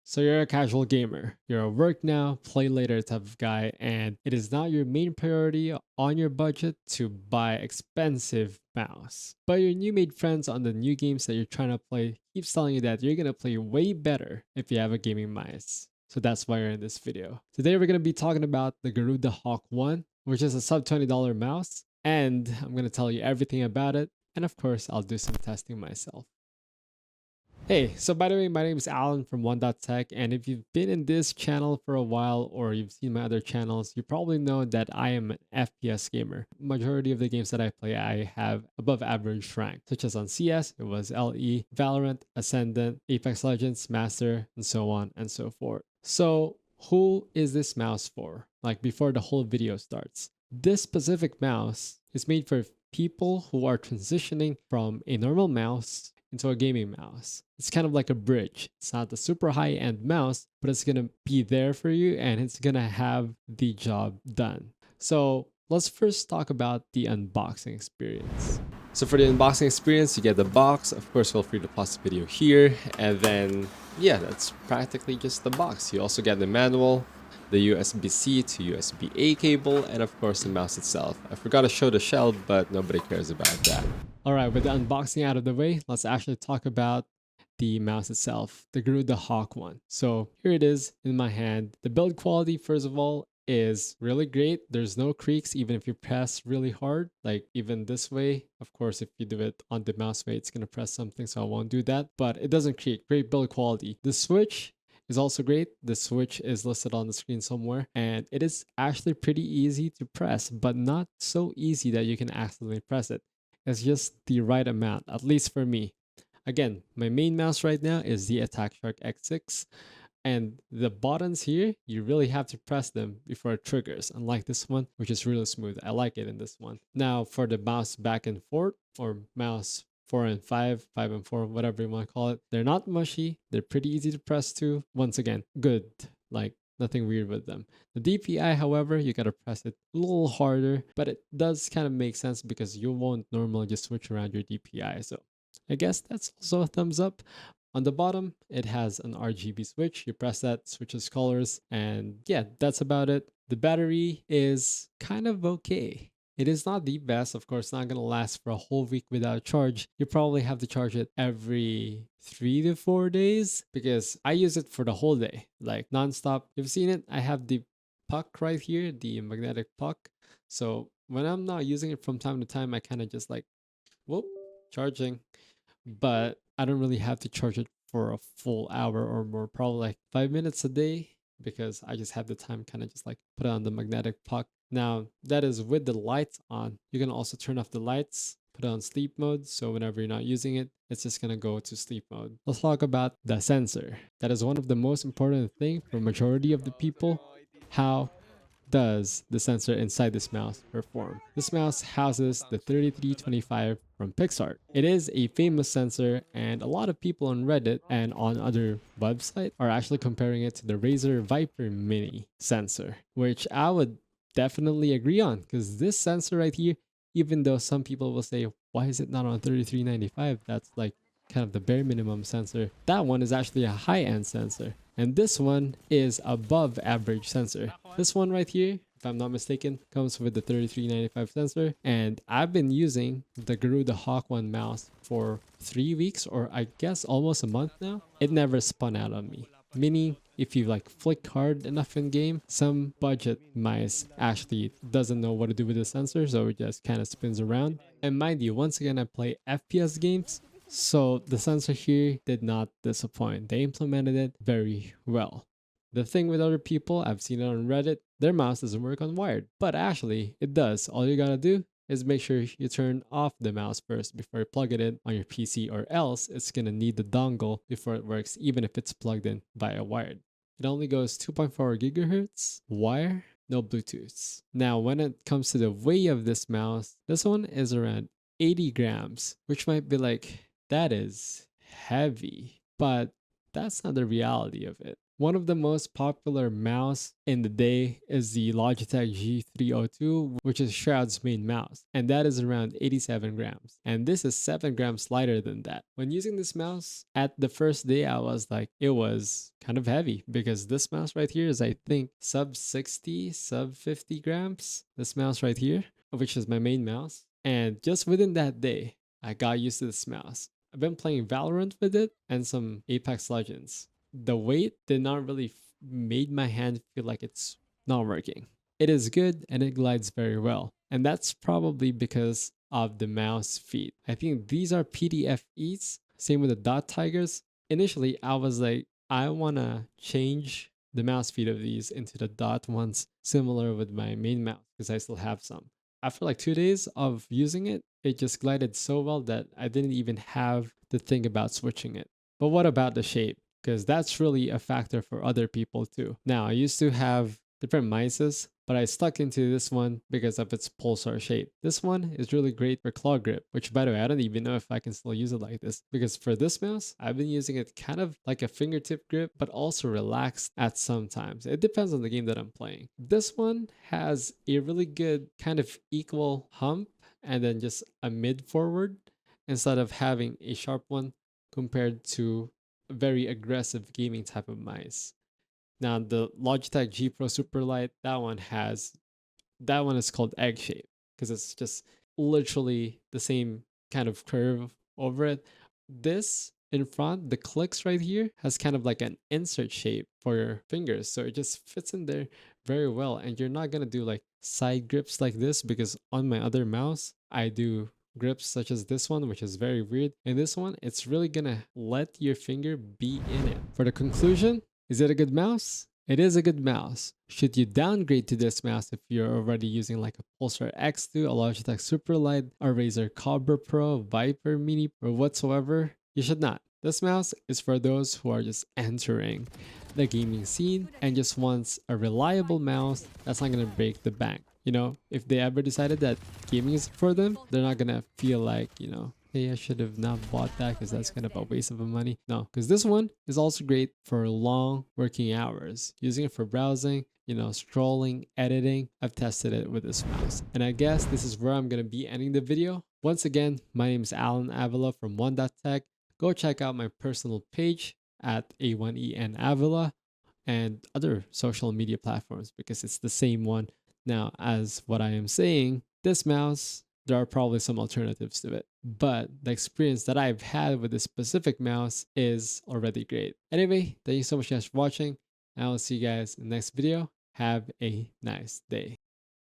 So you're a casual gamer. You're at work now, play later type of guy, and it is not your main priority on your budget to buy expensive mouse. But your new made friends on the new games that you're trying to play keeps telling you that you're gonna play way better if you have a gaming mouse. So that's why you're in this video. Today we're gonna be talking about the Garuda Hawk 1, which is a sub $20 mouse, and I'm gonna tell you everything about it. And of course, I'll do some testing myself. Hey, so by the way, my name is Alan from One.Tech, and if you've been in this channel for a while or you've seen my other channels, you probably know that I am an FPS gamer. Majority of the games that I play, I have above average rank, such as on CS, it was LE, Valorant, Ascendant, Apex Legends, Master, and so on and so forth. So who is this mouse for? Like before the whole video starts. This specific mouse is made for people who are transitioning from a normal mouse into a gaming mouse. It's kind of like a bridge. It's not the super high-end mouse, but it's gonna be there for you and it's gonna have the job done. So let's first talk about the unboxing experience. So for the unboxing experience, you get the box. Of course, feel free to pause the video here. And then, yeah, that's practically just the box. You also get the manual, the USB-C to USB-A cable, and of course the mouse itself. I forgot to show the shell, but nobody cares about that. Alright, with the unboxing out of the way, let's actually talk about the mouse itself, the Garuda Hawk one. So here it is in my hand. The build quality, first of all, is really great. There's no creaks even if you press really hard, like even this way. Of course, if you do it on the mouse way, it's gonna press something, so I won't do that, but it doesn't creak. Great build quality. The switch is also great. The switch is listed on the screen somewhere, and it is actually pretty easy to press, but not so easy that you can accidentally press it. It's just the right amount, at least for me. Again, my main mouse right now is the Attack Shark X6, and the buttons here, you really have to press them before it triggers, unlike this one, which is really smooth. I like it in this one. Now, for the mouse back and forth, or mouse 4 and 5, 5 and 4, whatever you want to call it, they're not mushy. They're pretty easy to press too. Once again, good. Like, nothing weird with them. The DPI, however, you gotta press it a little harder, but it does kind of make sense because you won't normally just switch around your DPI. So I guess that's also a thumbs up. On the bottom, it has an RGB switch. You press that, switches colors, and yeah, that's about it. The battery is kind of okay. It is not the best, of course, not gonna last for a whole week without charge. You probably have to charge it every 3 to 4 days because I use it for the whole day, like nonstop. You've seen it, I have the puck right here, the magnetic puck. So when I'm not using it from time to time, I kind of just like, whoop, charging. But I don't really have to charge it for a full hour or more, probably like 5 minutes a day because I just have the time kind of just like put on the magnetic puck. Now that is with the lights on. You can also turn off the lights, put it on sleep mode. So whenever you're not using it, it's just gonna go to sleep mode. Let's talk about the sensor. That is one of the most important thing for majority of the people. How does the sensor inside this mouse perform? This mouse houses the 3325 from Pixart. It is a famous sensor, and a lot of people on Reddit and on other websites are actually comparing it to the Razer Viper Mini sensor, which I would definitely agree on because this sensor right here, even though some people will say, why is it not on 3395? That's like kind of the bare minimum sensor. That one is actually a high-end sensor. And this one is above average sensor. This one right here, if I'm not mistaken, comes with the 3395 sensor. And I've been using the Garuda Hawk 1 mouse for 3 weeks, or I guess almost a month now. It never spun out on me. Meaning, if you like flick hard enough in game, some budget mice actually doesn't know what to do with the sensor, so it just kind of spins around. And mind you, once again, I play FPS games, so the sensor here did not disappoint. They implemented it very well. The thing with other people, I've seen it on Reddit, their mouse doesn't work on wired. But actually, it does. All you gotta do is make sure you turn off the mouse first before you plug it in on your PC, or else it's gonna need the dongle before it works, even if it's plugged in via wired. It only goes 2.4 gigahertz wire, no Bluetooth. Now, when it comes to the weight of this mouse, this one is around 80 grams, which might be like, that is heavy, but that's not the reality of it. One of the most popular mouse in the day is the Logitech G302, which is Shroud's main mouse, and that is around 87 grams. And this is 7 grams lighter than that. When using this mouse, at the first day, I was like, it was kind of heavy because this mouse right here is, I think, sub 60, sub 50 grams. This mouse right here, which is my main mouse. And just within that day, I got used to this mouse. I've been playing Valorant with it and some Apex Legends. The weight did not really made my hand feel like it's not working. It is good and it glides very well. And that's probably because of the mouse feet. I think these are PDFEs. Same with the Dot Tigers. Initially, I was like, I want to change the mouse feet of these into the Dot ones, similar with my main mouse, because I still have some. After like 2 days of using it, it just glided so well that I didn't even have to think about switching it. But what about the shape? Because that's really a factor for other people too. Now, I used to have different mices, but I stuck into this one because of its pulsar shape. This one is really great for claw grip, which by the way, I don't even know if I can still use it like this, because for this mouse, I've been using it kind of like a fingertip grip, but also relaxed at some times. It depends on the game that I'm playing. This one has a really good kind of equal hump and then just a mid forward instead of having a sharp one compared to very aggressive gaming type of mice. Now the Logitech G Pro Superlight, that one is called egg shape because it's just literally the same kind of curve over it. This in front, the clicks right here has kind of like an insert shape for your fingers. So it just fits in there very well. And you're not gonna do like side grips like this because on my other mouse, I do grips such as this one, which is very weird. And this one, it's really gonna let your finger be in it. For the conclusion, is it a good mouse? It is a good mouse. Should you downgrade to this mouse if you're already using like a Pulsar X2, a Logitech Superlight, a Razer Cobra Pro, Viper Mini, or whatsoever? You should not. This mouse is for those who are just entering the gaming scene and just wants a reliable mouse that's not gonna break the bank. You know, if they ever decided that gaming is for them, they're not gonna feel like, you know, hey, I should have not bought that because that's kind of a waste of money. No, because this one is also great for long working hours. Using it for browsing, you know, scrolling, editing. I've tested it with this mouse. And I guess this is where I'm gonna be ending the video. Once again, my name is Alan Avila from One.Tech. Go check out my personal page at A1EN Avila and other social media platforms because it's the same one. Now, as what I am saying, this mouse, there are probably some alternatives to it, but the experience that I've had with this specific mouse is already great. Anyway, thank you so much guys for watching. I will see you guys in the next video. Have a nice day.